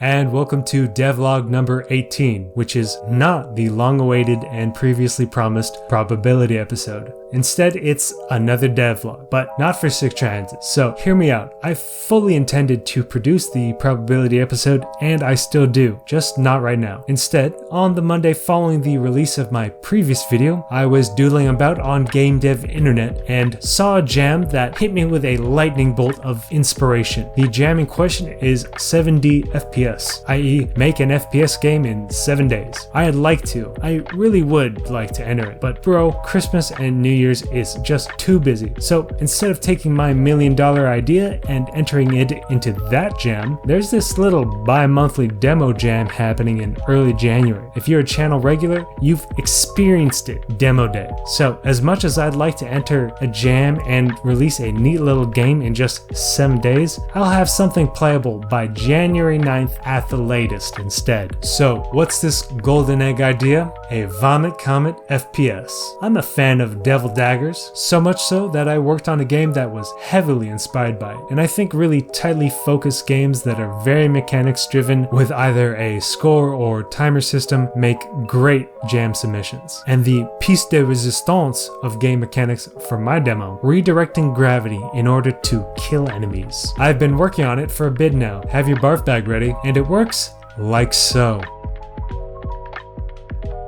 And welcome to devlog number 18, which is not the long-awaited and previously promised probability episode. Instead, it's another devlog, but not for Sick Transit. So hear me out. I fully intended to produce the probability episode, and I still do, just not right now. Instead, on the Monday following the release of my previous video, I was doodling about on game dev internet and saw a jam that hit me with a lightning bolt of inspiration. The jam in question is 7D FPS, i.e. make an FPS game in 7 days. I'd like to. I really would like to enter it, but bro, Christmas and New Year's is just too busy. So instead of taking my $1 million idea and entering it into that jam, there's this little bi-monthly demo jam happening in early January. If you're a channel regular, you've experienced it, Demo Day. So as much as I'd like to enter a jam and release a neat little game in just 7 days, I'll have something playable by January 9th at the latest instead. So what's this golden egg idea? A Vomit Comet FPS. I'm a fan of Devil Daggers, so much so that I worked on a game that was heavily inspired by it. And I think really tightly focused games that are very mechanics driven with either a score or timer system make great jam submissions. And the piece de resistance of game mechanics for my demo, redirecting gravity in order to kill enemies. I've been working on it for a bit now. Have your barf bag ready, and it works like so.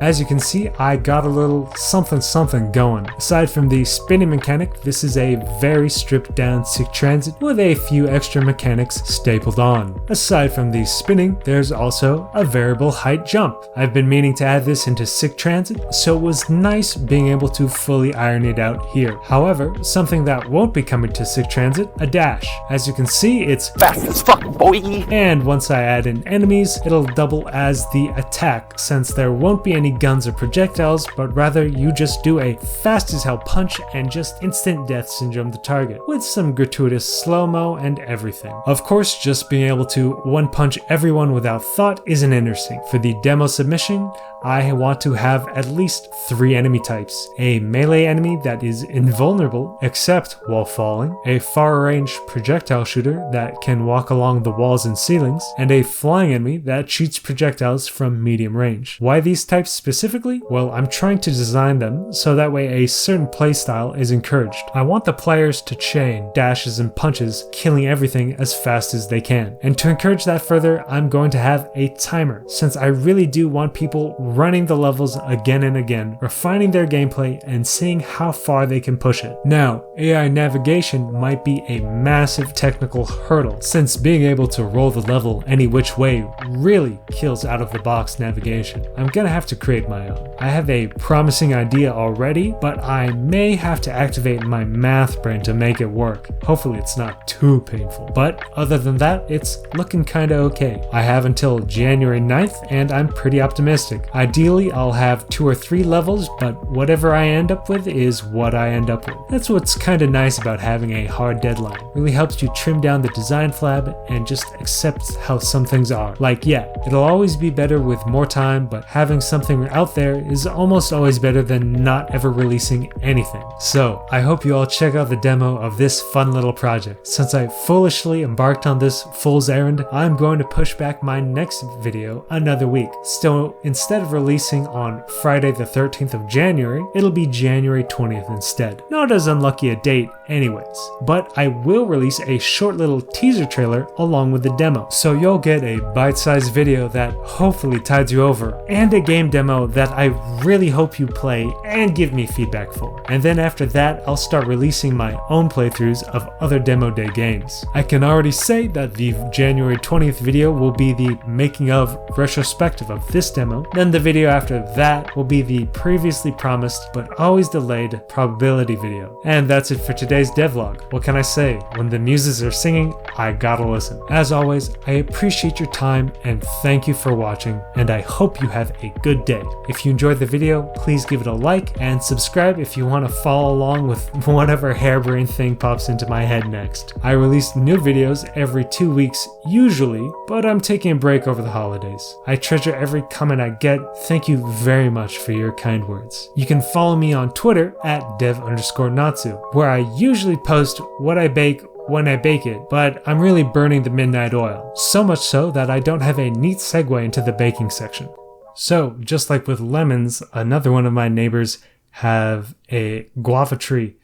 As you can see, I got a little something going. Aside from the spinning mechanic, this is a very stripped down Sick Transit with a few extra mechanics stapled on. Aside from the spinning, there's also a variable height jump. I've been meaning to add this into Sick Transit, so it was nice being able to fully iron it out here. However, something that won't be coming to Sick Transit, a dash. As you can see, it's fast as fuck, boy! And once I add in enemies, it'll double as the attack, since there won't be any guns or projectiles, but rather you just do a fast as hell punch and just instant death syndrome the target, with some gratuitous slow-mo and everything. Of course, just being able to one punch everyone without thought isn't interesting. For the demo submission, I want to have at least 3 enemy types. A melee enemy that is invulnerable except while falling, a far-range projectile shooter that can walk along the walls and ceilings, and a flying enemy that shoots projectiles from medium range. Why these types specifically? Well, I'm trying to design them so that way a certain playstyle is encouraged. I want the players to chain dashes and punches, killing everything as fast as they can. And to encourage that further, I'm going to have a timer, since I really do want people running the levels again and again, refining their gameplay and seeing how far they can push it. Now, AI navigation might be a massive technical hurdle, since being able to roll the level any which way really kills out of the box navigation. I'm gonna have to create my own. I have a promising idea already, but I may have to activate my math brain to make it work. Hopefully it's not too painful. But other than that, it's looking kinda okay. I have until January 9th and I'm pretty optimistic. Ideally, I'll have 2 or 3 levels, but whatever I end up with is what I end up with. That's what's kinda nice about having a hard deadline. It really helps you trim down the design flab and just accept how some things are. Like, yeah, it'll always be better with more time, but having something out there is almost always better than not ever releasing anything. So, I hope you all check out the demo of this fun little project. Since I foolishly embarked on this fool's errand, I'm going to push back my next video another week. So, instead of releasing on Friday the 13th of January, it'll be January 20th instead. Not as unlucky a date anyways, but I will release a short little teaser trailer along with the demo. So you'll get a bite-sized video that hopefully tides you over, and a game demo that I really hope you play and give me feedback for. And then after that, I'll start releasing my own playthroughs of other demo day games. I can already say that the January 20th video will be the making of retrospective of this demo, then the video after that will be the previously promised but always delayed probability video. And that's it for today's devlog. What can I say? When the muses are singing, I gotta listen. As always, I appreciate your time and thank you for watching, and I hope you have a good day. If you enjoyed the video, please give it a like and subscribe if you want to follow along with whatever harebrained thing pops into my head next. I release new videos every 2 weeks usually, but I'm taking a break over the holidays. I treasure every comment I get. Thank you very much for your kind words. You can follow me on Twitter at dev_natsu, where I usually post what I bake when I bake it, but I'm really burning the midnight oil. So much so that I don't have a neat segue into the baking section. So, just like with lemons, another one of my neighbors have a guava tree.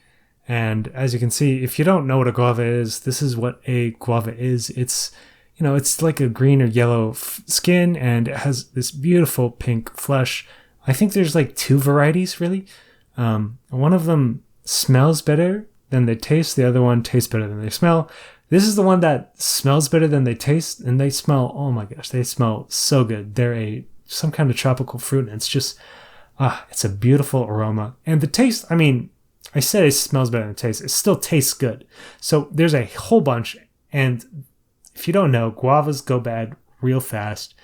And as you can see, if you don't know what a guava is, this is what a guava is. It's, you know, it's like a green or yellow skin, and it has this beautiful pink flesh. I think there's like 2 varieties, really. One of them smells better than they taste. The other one tastes better than they smell. This is the one that smells better than they taste, and they smell, oh my gosh, they smell so good. They're some kind of tropical fruit, and it's just, it's a beautiful aroma. And the taste, I mean, I said it smells better than it tastes. It still tastes good. So there's a whole bunch, and if you don't know, guavas go bad real fast.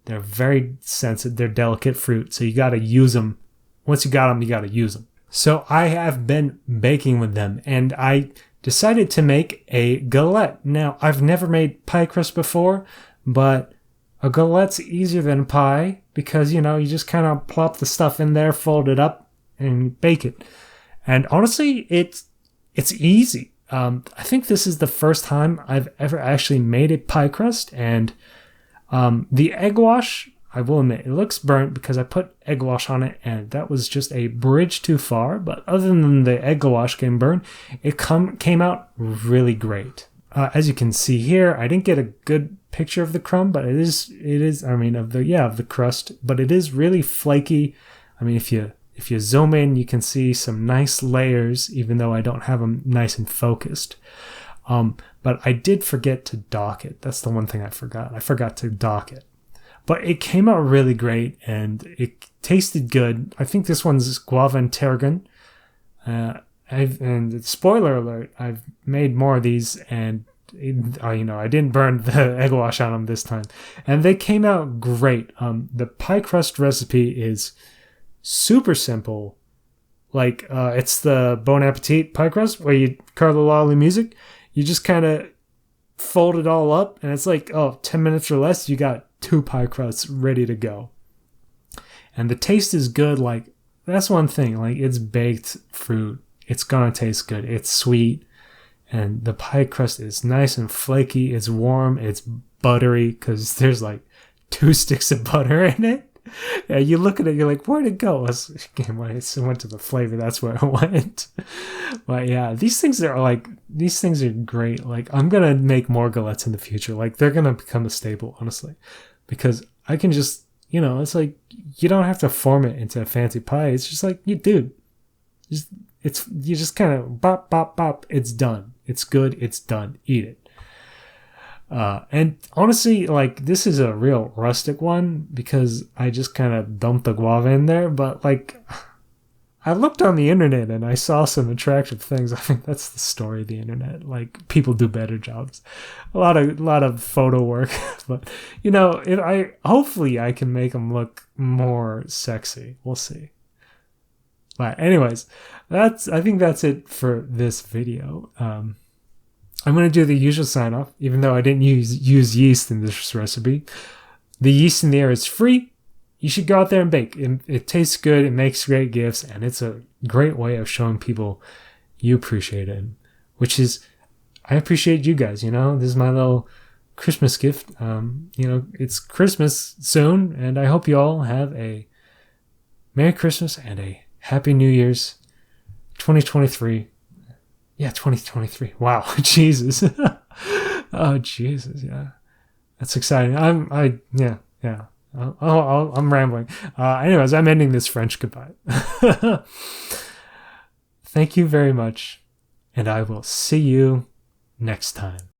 They're very sensitive. They're delicate fruit, so you got to use them. Once you got them, you got to use them. So I have been baking with them, and I decided to make a galette. Now, I've never made pie crust before, but a galette's easier than pie because, you know, you just kind of plop the stuff in there, fold it up, and bake it. And honestly, it's easy. I think this is the first time I've ever actually made a pie crust, and the egg wash, I will admit, it looks burnt because I put egg wash on it, and that was just a bridge too far. But other than the egg wash getting burned, it came out really great. As you can see here, I didn't get a good picture of the crumb, but it is, I mean, of the crust, but it is really flaky. I mean, if you zoom in, you can see some nice layers, even though I don't have them nice and focused. But I did forget to dock it. That's the one thing I forgot. I forgot to dock it. But it came out really great, and it tasted good. I think this one's guava and tarragon. And spoiler alert, I've made more of these, and I didn't burn the egg wash on them this time. And they came out great. The pie crust recipe is super simple. Like, it's the Bon Appetit pie crust where you Carla Lawley music. You just kind of fold it all up, and it's like, 10 minutes or less, you got 2 pie crusts ready to go. And the taste is good. Like, that's one thing. Like, it's baked fruit. It's gonna taste good. It's sweet. And the pie crust is nice and flaky. It's warm. It's buttery because there's like 2 sticks of butter in it. Yeah, you look at it, you're like, where'd it go? Again, when it went to the flavor, that's where it went. But yeah, these things are great. Like, I'm gonna make more galettes in the future. Like, they're gonna become a staple, honestly, because I can just, it's like, you don't have to form it into a fancy pie. It's just like, you just kind of bop, bop, bop. It's done. It's good. It's done. Eat it. And honestly, like, this is a real rustic one because I just kind of dumped the guava in there. But like, I looked on the internet and I saw some attractive things. I think that's the story of the internet. Like, people do better jobs. A lot of photo work, but hopefully I can make them look more sexy. We'll see. But anyways, I think that's it for this video. I'm going to do the usual sign off, even though I didn't use yeast in this recipe. The yeast in the air is free. You should go out there and bake. It tastes good. It makes great gifts. And it's a great way of showing people you appreciate it. Which is, I appreciate you guys, This is my little Christmas gift. It's Christmas soon. And I hope you all have a Merry Christmas and a Happy New Year's 2023. Yeah, 2023. Wow, Jesus. Oh, Jesus, yeah. That's exciting. I'm rambling. Anyways, I'm ending this French goodbye. Thank you very much, and I will see you next time.